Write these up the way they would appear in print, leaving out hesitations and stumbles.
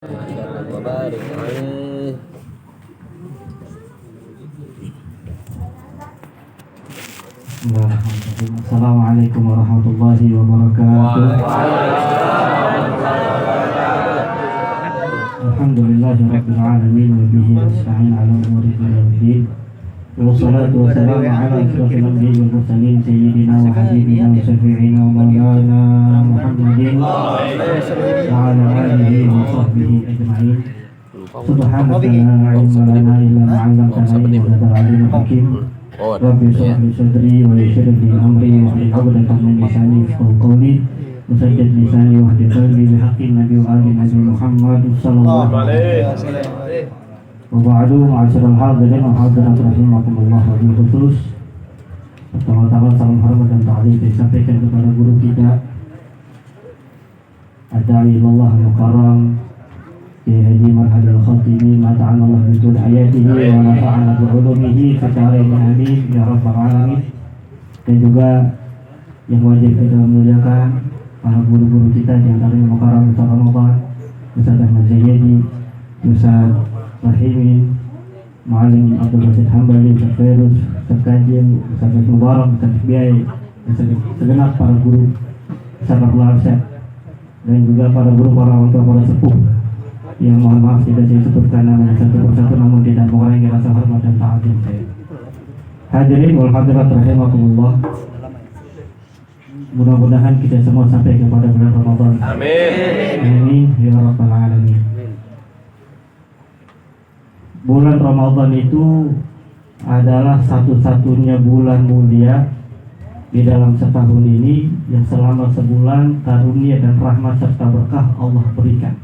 وبارك عليه. Assalamualaikum warahmatullahi wabarakatuh. Alhamdulillahirabbil alamin wa bihi nasta'in 'ala umuri dunya wassalatu wassalamu 'ala asyrafil anbiya'i wal mursalin sayyidina wa habibina wa syafi'ina wa maulana Muhammadin wa 'ala alihi wa sahbihi ajma'in. Subhanaka la ilma lana illa ma 'allamtana innaka antal 'alimul hakim. Rabbi shrah li sadri wa yassir li amri wa hlul 'uqdatam min lisani yafqahu qawli. Musaddid lisani wa hadi qalbi bi haqqin nabi wa ali nabi Muhammad sallallahu alaihi wasallam. Wa ba'du, ma'asyiral hadirin wa hadirat rahimakumullah wa bil khusus. Pertama-tama salam hormat dan ta'zim disampaikan kepada guru kita Ad-Da'i ilallah al-Mukarram Kiai Haji Marhad al-Khatimi, mata'ana Allah bitul hayatihi wa nafa'ana bi'ulumihi fitarain amin ya rabbal alamin. Dan juga yang wajib kita muliakan para guru-guru kita di antaranya Mukarram Ustaz Ramadan, Ustaz Ahmad Zayyadi, Ustaz Rahimin, Ma'alim Abdul Basit Hambali, Ustaz Fairuz, Ustaz Kajim, Ustaz Mubarak, Ustaz Biai, dan segenap para guru, Ustaz Abdul Arsyad, dan juga para guru, para orang tua, para sepuh yang mohon maaf tidak saya sebutkan namanya satu persatu, namun tidak mengurangi rasa hormat dan ta'zim saya. Hadirin wal hadirat rahimakumullah. Mudah-mudahan kita semua sampai kepada bulan Ramadan. Amin. Amin ya rabbal alamin. Bulan Ramadan itu adalah satu-satunya bulan mulia di dalam setahun ini yang selama sebulan karunia dan rahmat serta berkah Allah berikan.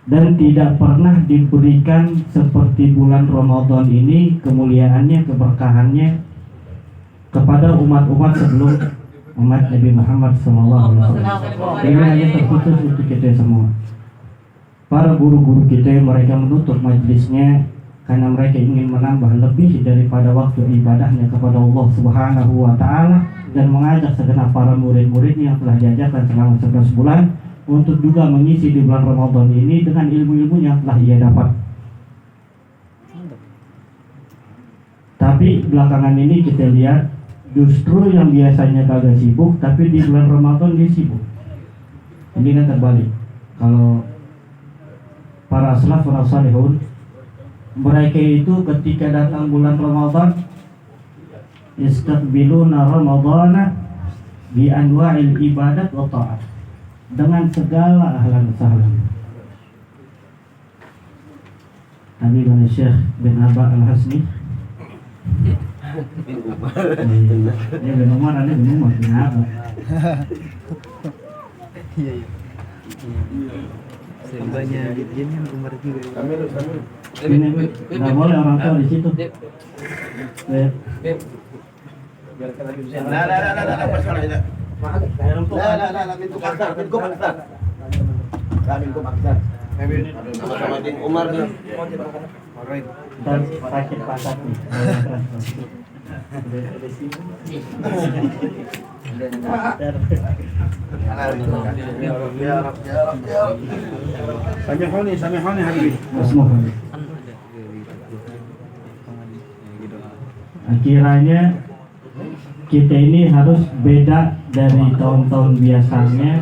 Dan tidak pernah diberikan seperti bulan Ramadan ini kemuliaannya, keberkahannya kepada umat-umat sebelum umat Nabi Muhammad SAW. Ini hanya terkhusus untuk kita semua. Para guru-guru kita, mereka menutup majelisnya karena mereka ingin menambah lebih daripada waktu ibadahnya kepada Allah Subhanahu wa Ta'ala, dan mengajak segenap para murid-muridnya yang telah diajarkan selama 11 bulan untuk juga mengisi di bulan Ramadan ini dengan ilmu-ilmu yang telah ia dapat. Tapi belakangan ini kita lihat justru yang biasanya kagak sibuk, tapi di bulan Ramadan dia sibuk. Ini kan terbalik. Kalau para salafun salihun, mereka itu ketika datang bulan Ramadan yastaqbiluna Ramadana bi anwa'il ibadat wa ta'at, dengan segala ahlan sahlan. Nabi bin Syekh bin Aba Al-Hasni ya bin Umar, ada bin Umar bin Aba. Iya. Sebanya begini Umar juga. Ini nggak boleh orang tua di situ. Sama-sama bin Umar nih. Dan sakit pasat nih. Samihoni habibi. Akhirnya kita ini harus beda dari tahun-tahun biasanya.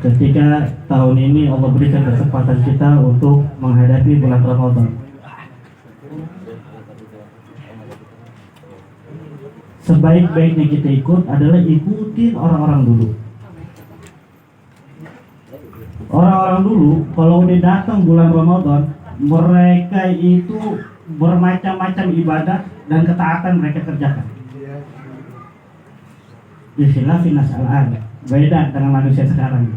Ketika tahun ini Allah berikan kesempatan kita untuk menghadapi bulan Ramadan. Sebaik-baiknya kita ikut adalah ikutin orang-orang dulu. Orang-orang dulu kalau udah datang bulan Ramadan, mereka itu bermacam-macam ibadah dan ketaatan mereka kerjakan. Ikhtilafin nas'al, beda dengan manusia sekarang.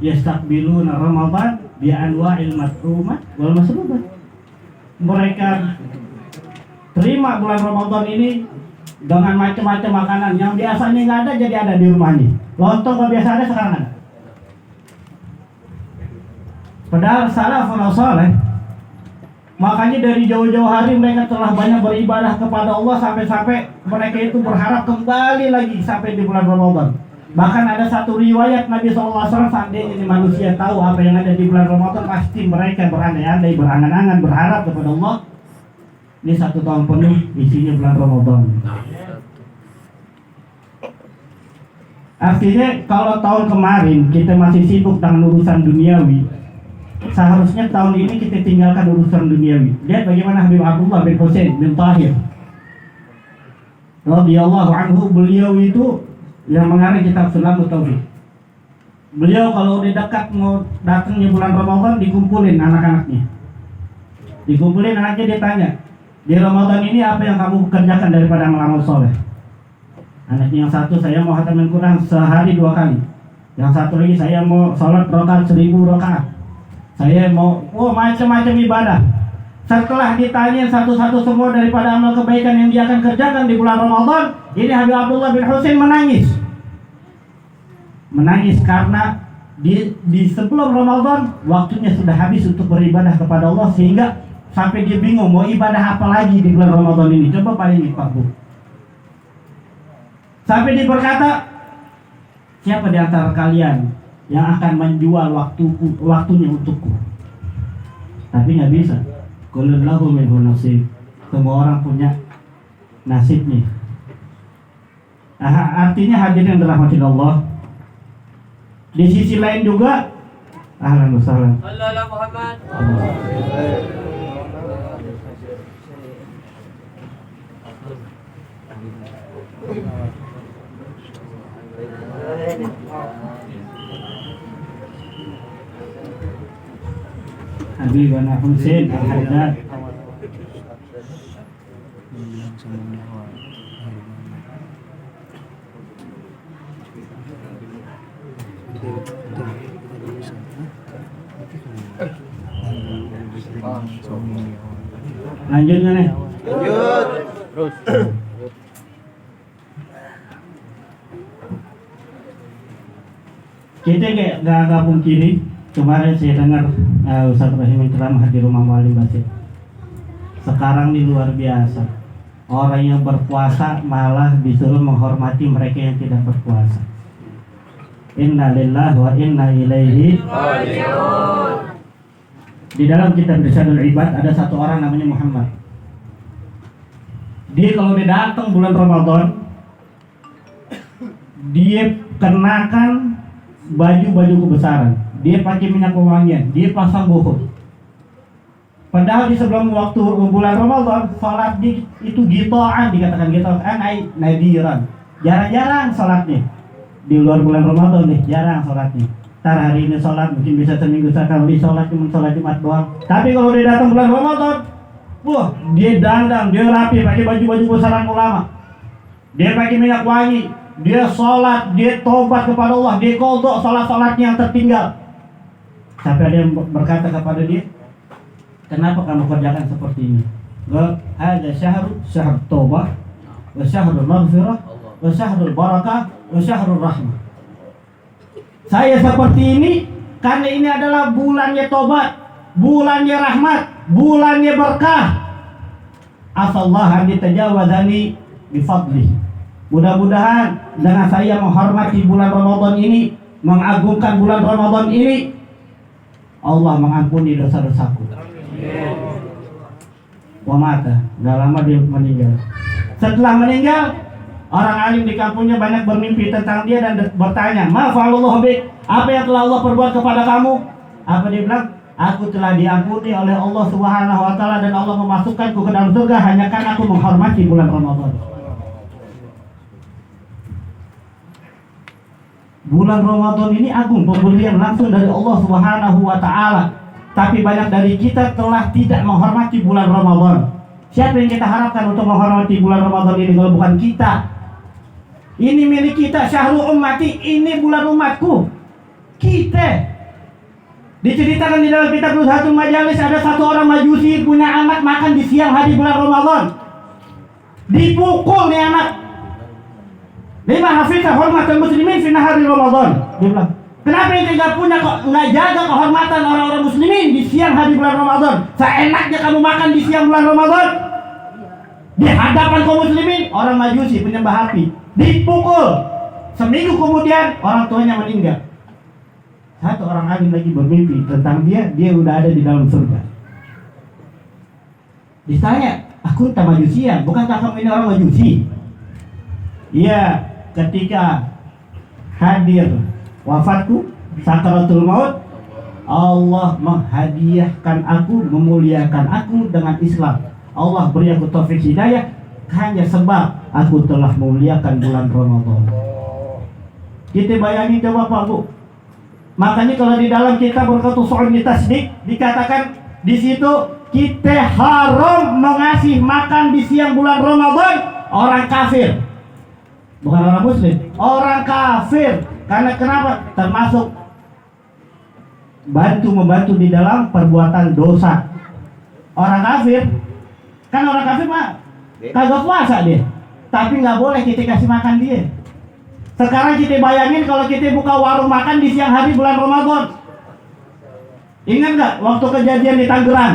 Yastaqbiluna Ramadan bi anwa'il mat'umat wal masrubat. Mereka terima bulan Ramadan ini dengan macam-macam makanan yang biasanya nggak ada, jadi ada di rumahnya. Lontong nggak biasa ada, sekarang ada. Padahal salafun saleh, makanya dari jauh-jauh hari mereka telah banyak beribadah kepada Allah sampai-sampai mereka itu berharap kembali lagi sampai di bulan Ramadan. Bahkan ada satu riwayat Nabi SAW, seandainya ini manusia tahu apa yang ada di bulan Ramadan, pasti mereka berandai-andai, berangan-angan, berharap kepada Allah. Ini 1 tahun penuh isinya bulan Ramadan. Artinya kalau tahun kemarin kita masih sibuk dengan urusan duniawi, seharusnya tahun ini kita tinggalkan urusan duniawi. Lihat bagaimana Habib Abdullah bin Husain bin Tahir radhiyallahu anhu, beliau itu yang mengarang kitab Sulamut Tauhid. Beliau kalau udah dekat mau datangnya bulan Ramadan, dikumpulin anak-anaknya. Dikumpulin anaknya, dia tanya, di Ramadan ini apa yang kamu kerjakan daripada amal-amal soleh? Anaknya yang satu, saya mau khatamin Quran sehari 2 kali. Yang satu lagi, saya mau sholat rakaat 1000 rakaat. Saya mau macam-macam ibadah. Setelah ditanya satu-satu semua daripada amal kebaikan yang dia akan kerjakan di bulan Ramadan, ini Habib Abdullah bin Husain menangis. Menangis karena di sebelum Ramadan waktunya sudah habis untuk beribadah kepada Allah, sehingga sampai dia bingung mau ibadah apa lagi di bulan Ramadan ini. Coba bayangin Pak Bu. Sampai dia berkata, siapa di antara kalian yang akan menjual waktunya untukku? Tapi nggak bisa. Kullun lahu minhu nasib. Semua orang punya nasibnya. Artinya hadirin yang dirahmati Allah. Di sisi lain juga, ahlan wa sahlan. Allah Muhammad. Habibana Husain Al-Haddad. Lanjut nggak nih? Lanjut. Terus. Kita gak pungkiri, kemarin saya dengar Ustaz Rahim ceramah di rumah Mualim Basir. Sekarang ini luar biasa. Orang yang berpuasa malah disuruh menghormati mereka yang tidak berpuasa. Inna lillahi wa inna ilaihi raji'un. Di dalam kitab Irsyadul Ibad ada satu orang namanya Muhammad. Dia kalau dia datang bulan Ramadan, dia kenakan baju-baju kebesaran, dia pakai minyak wangian, dia pasang bohong. Padahal di sebelum waktu bulan Ramadan, salat itu gitaan, dikatakan gitaan, nadiran. Jarang-jarang salatnya. Di luar bulan Ramadan nih, jarang salatnya. Ntar hari ini salat, mungkin bisa seminggu sekali salat, cuma salat Jumat doang. Tapi kalau dia datang bulan Ramadan, wah, dia dandang, dia rapi, pakai baju-baju besaran ulama. Dia pakai minyak wangi, dia sholat, dia tobat kepada Allah, dia qadha sholat-sholatnya yang tertinggal. Sampai ada yang berkata kepada dia, kenapa kamu kerjakan seperti ini? Ada syahr taubat, wa syahrul maghfirah, wa syahrul barakah, wa syahrul rahmah. Saya seperti ini karena ini adalah bulannya tobat, bulannya rahmat, bulannya berkah. Asallahu yatajawazani bifadlih. Mudah-mudahan dengan saya menghormati bulan Ramadan ini, mengagungkan bulan Ramadan ini, Allah mengampuni dosa-dosaku. Wa mata, gak lama dia meninggal. Setelah meninggal, orang alim di kampungnya banyak bermimpi tentang dia dan bertanya, "Ma fa'alallahu bik?" Apa yang telah Allah perbuat kepada kamu? Apa dia bilang? Aku telah diampuni oleh Allah Subhanahu wa taala dan Allah memasukkanku ke dalam surga hanya karena aku menghormati bulan Ramadan. Bulan Ramadan ini agung, pemberian langsung dari Allah Subhanahu wa taala. Tapi banyak dari kita telah tidak menghormati bulan Ramadan. Siapa yang kita harapkan untuk menghormati bulan Ramadan ini kalau bukan kita? Ini milik kita, syahrul ummati, ini bulan umatku. Kita. Diceritakan di dalam kitab Nuzhatul Majalis, ada satu orang majusi punya anak makan di siang hari bulan Ramadan. Dipukul nih anak. Lima hafizah hormatan muslimin fi nahari Ramadan. Dia bilang, kenapa ente nggak jaga kehormatan orang-orang muslimin di siang hari bulan Ramadan? Seenaknya kamu makan di siang bulan Ramadan. Di hadapan kaum muslimin, orang majusi penyembah api dipukul Seminggu kemudian orang tuanya meninggal. Satu orang alim lagi bermimpi tentang dia udah ada di dalam surga. Ditanya, aku tak majusian, bukankah kamu ini orang majusi? Iya, ketika hadir wafatku, sakaratul maut, Allah menghadiahkan aku, memuliakan aku dengan Islam. Allah beri aku taufik hidayah hanya sebab aku telah memuliakan bulan Ramadan. Kita bayangin coba Pak Bu. Makanya kalau di dalam kitab Burqatus Su'ud Tasdik dikatakan di situ kita haram mengasih makan di siang bulan Ramadan orang kafir. Bukan orang muslim, orang kafir. Karena kenapa? Termasuk membantu di dalam perbuatan dosa. Orang kafir, kan orang kafir mah kagak puasa dia, tapi nggak boleh kita kasih makan dia. Sekarang kita bayangin kalau kita buka warung makan di siang hari bulan Ramadan. Ingat nggak waktu kejadian di Tangerang?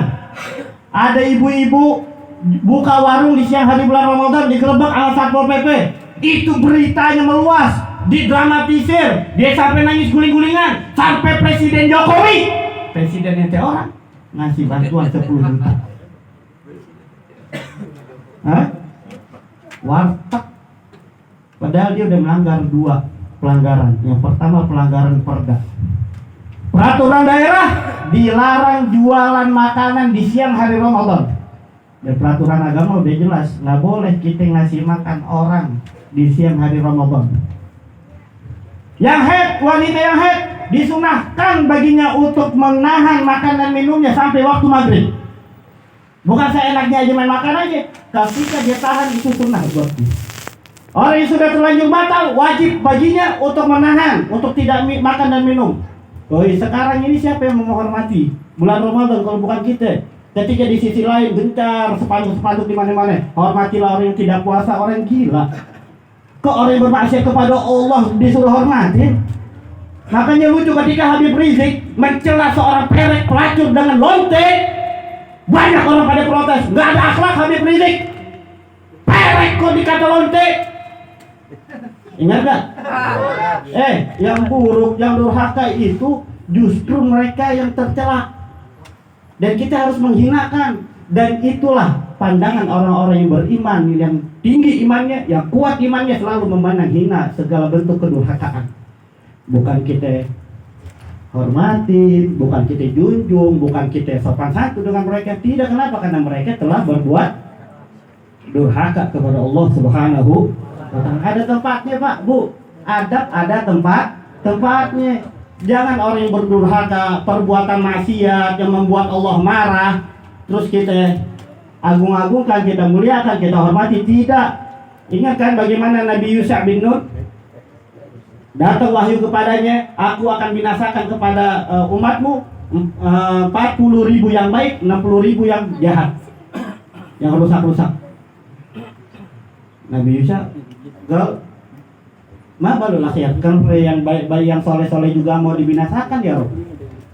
Ada ibu-ibu buka warung di siang hari bulan Ramadan digerebek sama Satpol PP. Itu beritanya meluas, didramatisir, dia sampai nangis guling-gulingan, sampai Presiden Jokowi, presiden ente orang ngasih bantuan 10 juta. Hah? Warteg. Padahal dia udah melanggar 2 pelanggaran. Yang pertama pelanggaran perda. Peraturan daerah dilarang jualan makanan di siang hari Ramadan. Dan peraturan agama udah jelas, nggak boleh kita ngasih makan orang di siang hari Ramadan. Yang haid, wanita yang haid disunahkan baginya untuk menahan makan dan minumnya sampai waktu maghrib. Bukan seenaknya aja main makan aja. Ketika dia tahan itu sunnah buat dia. Orang yang sudah terlanjur batal wajib baginya untuk menahan, untuk tidak makan dan minum. Oh, sekarang ini siapa yang menghormati bulan Ramadan kalau bukan kita? Ketika di sisi lain gencar sepanduk-sepanduk di mana-mana, hormatilah orang yang tidak puasa, orang gila. Kok orang yang bermaksiat kepada Allah disuruh hormati? Makanya lucu ketika Habib Rizik mencela seorang perek pelacur dengan lonte, banyak orang pada protes. Nggak ada akhlak Habib Rizik. Perek kok dikata lonte. Ingat gak? Yang buruk, yang durhaka itu justru mereka yang tercela. Dan kita harus menghinakan. Dan itulah pandangan orang-orang yang beriman, yang tinggi imannya, yang kuat imannya, selalu memandang hina segala bentuk kedurhakaan. Bukan kita hormati, bukan kita junjung, bukan kita sopan santun dengan mereka. Tidak, kenapa? Karena mereka telah berbuat durhaka kepada Allah Subhanahu wa Ta'ala. Ada tempatnya Pak, Bu. Adab ada tempatnya. Jangan orang yang berdurhaka, perbuatan maksiat yang membuat Allah marah, terus kita agung-agungkan, kita muliakan, kita hormati. Tidak. Ingat kan bagaimana Nabi Yusuf bin Nun? Datang wahyu kepadanya, aku akan binasakan kepada umatmu 40.000 yang baik, 60.000 yang jahat, yang rusak-rusak. Nabi Yusuf, baru lah ya, kan yang baik-baik, yang soleh-soleh juga mau dibinasakan ya Rob.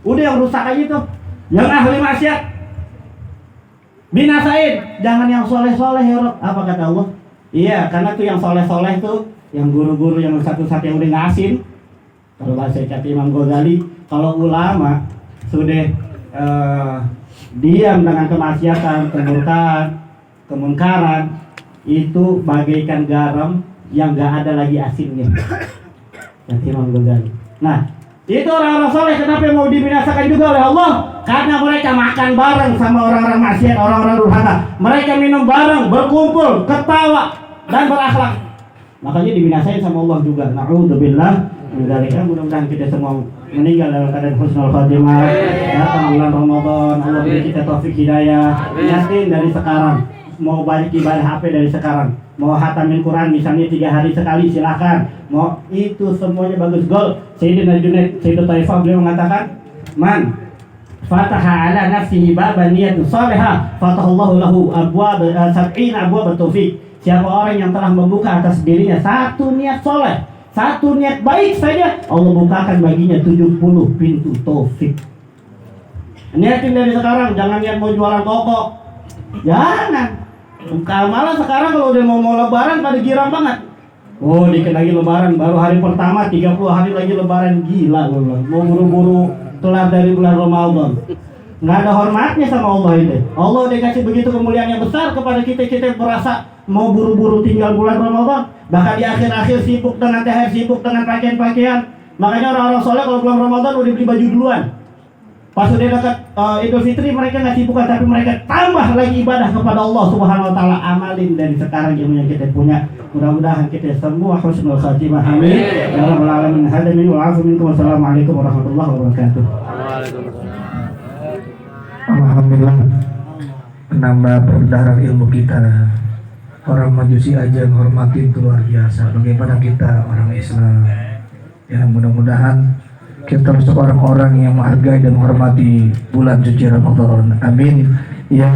Udah yang rusak aja tuh, yang ahli maksiat binasain, jangan yang soleh-soleh ya Rob. Apa kata Allah? Iya, karena tuh yang soleh-soleh tuh, yang guru-guru yang satu-satu yang udah ngasin. Kalau bahasa kata Imam Ghazali, kalau ulama sudah diam dengan kemaksiatan, kemurkaan, kemungkaran, itu bagaikan garam yang gak ada lagi asinnya. Kata Imam Ghazali. Nah, itu orang-orang soleh kenapa mau dibinasakan juga oleh Allah? Karena mereka makan bareng sama orang-orang maksiat, orang-orang durhaka. Mereka minum bareng, berkumpul, ketawa, dan berakhlak. Makanya dibinasain sama Allah juga. Na'udzubillah min dzalika. Mudah-mudahan kita semua meninggal dalam keadaan husnul khatimah. Datang bulan Ramadan, Allah beri kita taufik hidayah. Yakin dari sekarang, mau banyak ibadah apa dari sekarang. Mau hatamin Quran misalnya 3 hari sekali silakan. Mau itu semuanya bagus. Gol. Sayyidina Junaid, Sayyidina Taifah beliau mengatakan, "Man fataha ala nafsihi baban niyatu salihah, fatahallahu lahu abwaab 70 abwaab taufik." Siapa orang yang telah membuka atas dirinya satu niat soleh, satu niat baik saja, Allah bukakan baginya 70 pintu taufik. Niatin dari sekarang, jangan niat mau jualan toko. Jangan. Malah sekarang kalau udah mau lebaran pada girang banget. Oh, dikit lagi lebaran, baru hari pertama 30 hari lagi lebaran, gila gue bilang. Mau buru-buru kelar dari bulan Ramadan. Nggak ada hormatnya sama Allah itu. Allah udah kasih begitu kemuliaan yang besar kepada kita, kita merasa mau buru-buru tinggal bulan Ramadan. Bahkan di akhir-akhir sibuk dengan THR, sibuk dengan pakaian-pakaian. Makanya orang-orang soleh kalau bulan Ramadan udah beli baju duluan. Pas udah dekat Idul Fitri mereka nggak sibukan, tapi mereka tambah lagi ibadah kepada Allah Subhanahu Wa Taala. Amalin dari sekarang ilmu yang kita punya. Mudah-mudahan kita semua husnul khatimah. Amin. Ya rabbal alamin. Hada min wa afu minkum. Wassalamualaikum warahmatullahi wabarakatuh. Alhamdulillah, menambah perbendaharaan ilmu kita. Orang Majusi aja menghormati itu luar biasa. Bagaimana kita orang Islam? Ya mudah-mudahan kita termasuk orang-orang yang menghargai dan menghormati bulan suci Ramadan. Amin. Ya